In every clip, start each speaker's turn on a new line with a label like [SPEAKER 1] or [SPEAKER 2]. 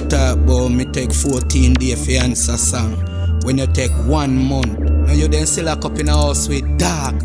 [SPEAKER 1] talk about me take 14 days for answer song. When you take 1 month, and you then still lock up in a house with dog.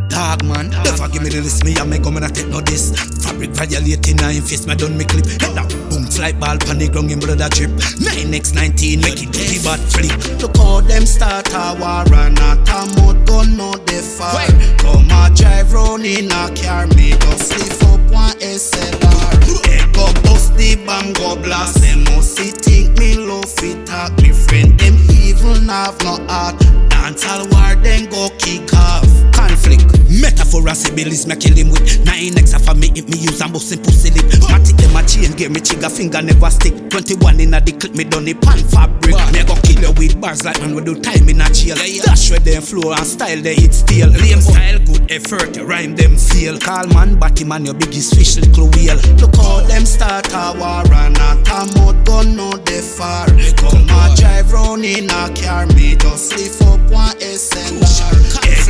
[SPEAKER 1] Dog man, never give me the list, me and me go, me not take no this. Fabric violating, I face me done me clip. Head up, boom, like ball, panic, ground in blood a drip. 9x19, make it dirty bad flip. Look how them start a war and not a mud gun, no they far. Come a drive round in a car, me just lift up one SLR. They go bust the bomb, go blast. Them must see think me love it talk. Me friend, them even have no heart. Dancehall war, then go kick off. Conflict. Metaphor and symbols, me kill him with 9x for me, if me use and bustin' pussy lip. Matic them a chain, get me trigger finger never stick. 21 in a the clip, me done the pan fabric. Me go kill you with bars like man we do time in a jail. Dash with them flow and style they hit steel. Lame style, good effort, rhyme them feel. Call man, batty man, your biggest fish, little whale. Look how them start a war and not a mud gun, no they far. Come a drive round in a car, me just lift up one SLR.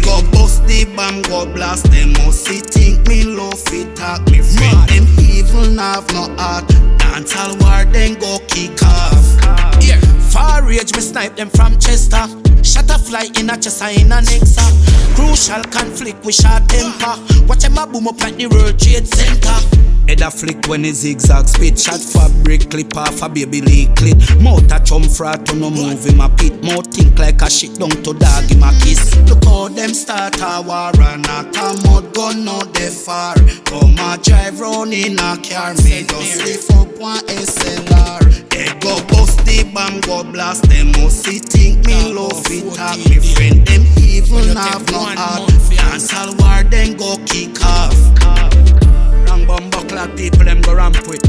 [SPEAKER 1] Go bust the bomb, go blast. Them must see think me love it talk. Me friend, them even have no heart. Dancehall war, then go kick off. Yeah, far range, me snipe them from Chester. Shot a fly in a chest and in a nexa. Crucial conflict with short temper. Watch them a boom up like the World Trade Center. Head a flick when he zigzag spit. Shot fabric, clip off a baby leak clit. Mouth a chum frat to no move him a pit. Mouth think like a shit down to dog him a kiss. Look how them start a war and not a mud gun, no they far. Come a drive round in a car, me just lift up one SLR. They go bust the bomb, go blast. Them must see think me love it talk. Me friend, them even have no heart. Dancehall war, then go kick off. Wrong bumbuckler people, them go ramp with.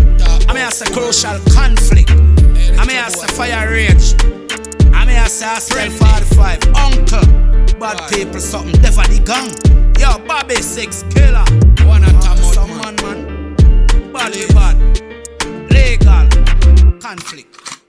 [SPEAKER 1] I mean I say crucial conflict. I mean I say fire rage. I mean I say Aspen 45. Uncle, bad people something, deaf at the gang. Yo, Bobby 6 killer. One at a some man. Bad, legal conflict.